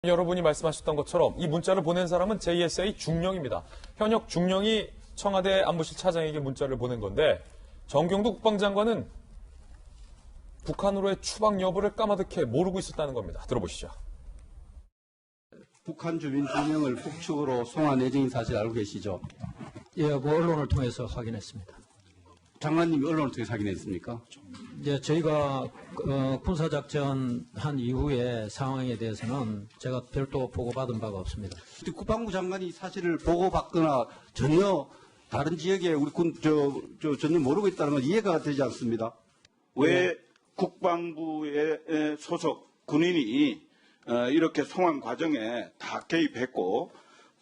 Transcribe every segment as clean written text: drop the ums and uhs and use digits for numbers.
여러분이 말씀하셨던 것처럼 이 문자를 보낸 사람은 JSA 중령입니다. 현역 중령이 청와대 안보실 차장에게 문자를 보낸 건데 정경두 국방장관은 북한으로의 추방 여부를 까마득해 모르고 있었다는 겁니다. 들어보시죠. 북한 주민 2명을 북측으로 송환 예정인 사실 알고 계시죠? 예, 언론을 통해서 확인했습니다. 장관님이 언론을 통해서 확인했습니까? 예, 저희가 군사작전 한 이후의 상황에 대해서는 제가 별도 보고받은 바가 없습니다. 국방부 장관이 사실을 보고받거나 전혀 다른 지역에 우리 전혀 모르고 있다는 건 이해가 되지 않습니다. 왜 국방부의 소속 군인이 이렇게 송환 과정에 다 개입했고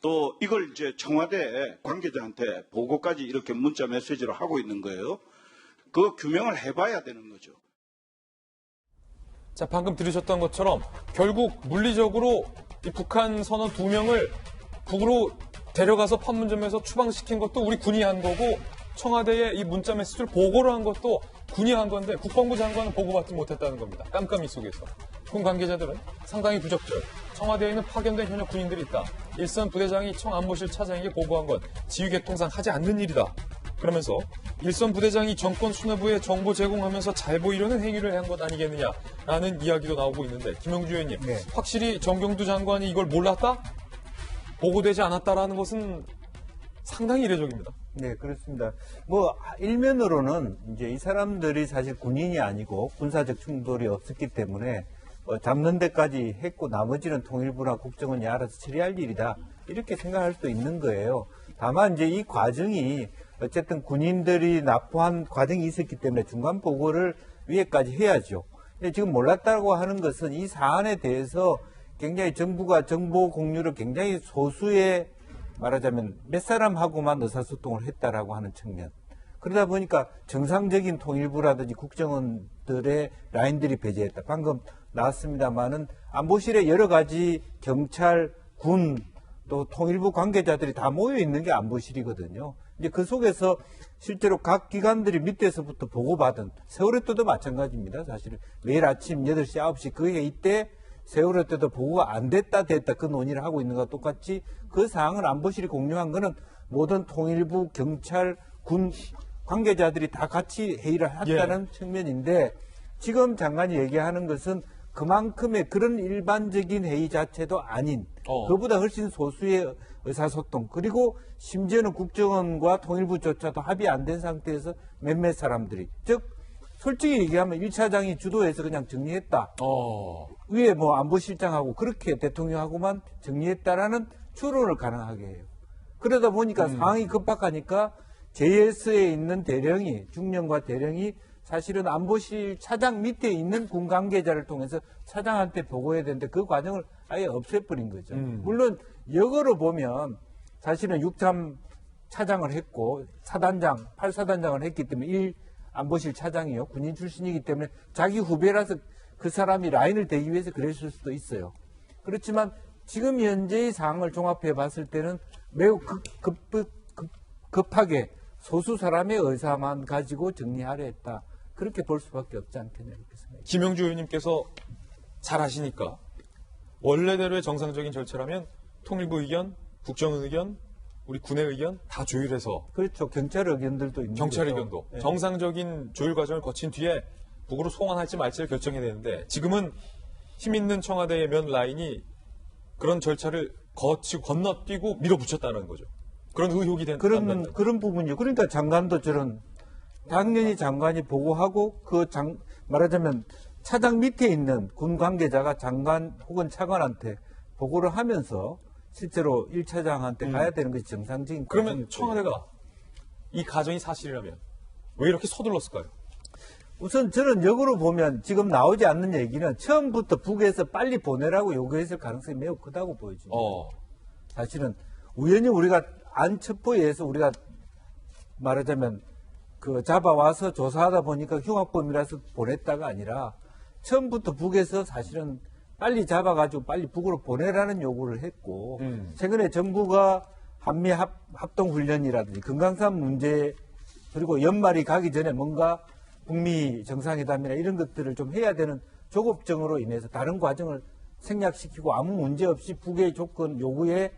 또 이걸 이제 청와대 관계자한테 보고까지 이렇게 문자 메시지로 하고 있는 거예요. 그 규명을 해봐야 되는 거죠. 자, 방금 들으셨던 것처럼 결국 물리적으로 이 북한 선원 2명을 북으로 데려가서 판문점에서 추방시킨 것도 우리 군이 한 거고 청와대에 이 문자 메시지를 보고를 한 것도 군이 한 건데 국방부 장관은 보고받지 못했다는 겁니다. 깜깜이 속에서. 군 관계자들은 상당히 부적절. 청와대에 있는 파견된 현역 군인들이 있다. 일선 부대장이 청 안보실 차장에게 보고한 건 지휘계통상 하지 않는 일이다. 그러면서 일선 부대장이 정권 수뇌부에 정보 제공하면서 잘 보이려는 행위를 한 것 아니겠느냐라는 이야기도 나오고 있는데 김영주 의원님, 네. 확실히 정경두 장관이 이걸 몰랐다? 보고되지 않았다라는 것은 상당히 이례적입니다. 네, 그렇습니다. 뭐 일면으로는 이제 이 사람들이 사실 군인이 아니고 군사적 충돌이 없었기 때문에 잡는 데까지 했고 나머지는 통일부나 국정원이 알아서 처리할 일이다. 이렇게 생각할 수도 있는 거예요. 다만 이제 이 과정이 어쨌든 군인들이 납부한 과정이 있었기 때문에 중간 보고를 위에까지 해야죠. 근데 지금 몰랐다고 하는 것은 이 사안에 대해서 굉장히 정부가 정보 공유를 굉장히 소수의 말하자면 몇 사람하고만 의사소통을 했다라고 하는 측면. 그러다 보니까 정상적인 통일부라든지 국정원들의 라인들이 배제했다. 방금 나왔습니다만은 안보실에 여러 가지 경찰, 군, 또 통일부 관계자들이 다 모여 있는 게 안보실이거든요. 이제 그 속에서 실제로 각 기관들이 밑에서부터 보고받은 세월호 때도 마찬가지입니다. 사실은 매일 아침 8시, 9시 그 회의 때 세월호 때도 보고가 안 됐다 그 논의를 하고 있는 것과 똑같이 그 사항을 안보실이 공유한 거는 모든 통일부, 경찰, 군 관계자들이 다 같이 회의를 했다는 측면인데 지금 장관이 얘기하는 것은 그만큼의 그런 일반적인 회의 자체도 아닌 그보다 훨씬 소수의 의사소통 그리고 심지어는 국정원과 통일부조차도 합의 안 된 상태에서 몇몇 사람들이 즉 솔직히 얘기하면 1차장이 주도해서 그냥 정리했다. 위에 뭐 안보실장하고 그렇게 대통령하고만 정리했다라는 추론을 가능하게 해요. 그러다 보니까 상황이 급박하니까 JS에 있는 대령이 중령과 대령이 사실은 안보실 차장 밑에 있는 군 관계자를 통해서 차장한테 보고해야 되는데 그 과정을 아예 없애버린 거죠. 물론 역으로 보면 사실은 6참 차장을 했고 8사단장을 했기 때문에 안보실 차장이요. 군인 출신이기 때문에 자기 후배라서 그 사람이 라인을 대기 위해서 그랬을 수도 있어요. 그렇지만 지금 현재의 상황을 종합해 봤을 때는 매우 급하게 소수 사람의 의사만 가지고 정리하려 했다. 그렇게 볼 수밖에 없지 않겠냐 이렇게 생각합니다. 김영주 의원님께서 잘 아시니까 원래대로의 정상적인 절차라면 통일부 의견, 국정원 의견, 우리 군의 의견 다 조율해서 그렇죠. 경찰 의견들도 있는 경찰 거죠. 의견도 네. 정상적인 조율 과정을 거친 뒤에 북으로 송환할지 말지를 결정해야 되는데 지금은 힘 있는 청와대의 면 라인이 그런 절차를 건너뛰고 밀어붙였다는 거죠. 그런 의혹이 된 그런 부분이요. 그러니까 장관도 당연히 장관이 보고하고 말하자면 차장 밑에 있는 군 관계자가 장관 혹은 차관한테 보고를 하면서 실제로 1차장한테 가야 되는 것이 정상적인 그러면 청와대가 이 가정이 사실이라면 왜 이렇게 서둘렀을까요? 우선 저는 역으로 보면 지금 나오지 않는 얘기는 처음부터 북에서 빨리 보내라고 요구했을 가능성이 매우 크다고 보여집니다. 사실은 우연히 우리가 안첩보에 의해서 우리가 말하자면 잡아와서 조사하다 보니까 흉악범이라서 보냈다가 아니라 처음부터 북에서 사실은 빨리 잡아가지고 빨리 북으로 보내라는 요구를 했고 최근에 정부가 한미 합동훈련이라든지 금강산 문제 그리고 연말이 가기 전에 뭔가 북미 정상회담이나 이런 것들을 좀 해야 되는 조급증으로 인해서 다른 과정을 생략시키고 아무 문제 없이 북의 조건 요구에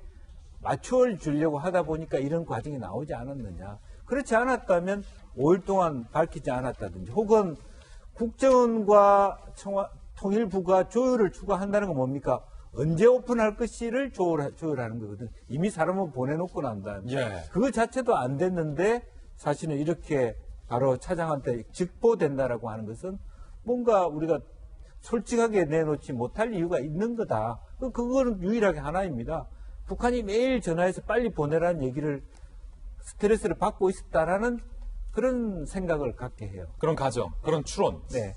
맞춰 주려고 하다 보니까 이런 과정이 나오지 않았느냐. 그렇지 않았다면 5일 동안 밝히지 않았다든지 혹은 국정원과 통일부가 조율을 추구한다는 건 뭡니까? 언제 오픈할 것이를 조율하는 거거든. 이미 사람을 보내놓고 난 다음에. 예. 그거 자체도 안 됐는데 사실은 이렇게 바로 차장한테 직보된다라고 하는 것은 뭔가 우리가 솔직하게 내놓지 못할 이유가 있는 거다. 그거는 유일하게 하나입니다. 북한이 매일 전화해서 빨리 보내라는 얘기를 스트레스를 받고 있었다라는 그런 생각을 갖게 해요. 그런 가정, 그런 추론. 네.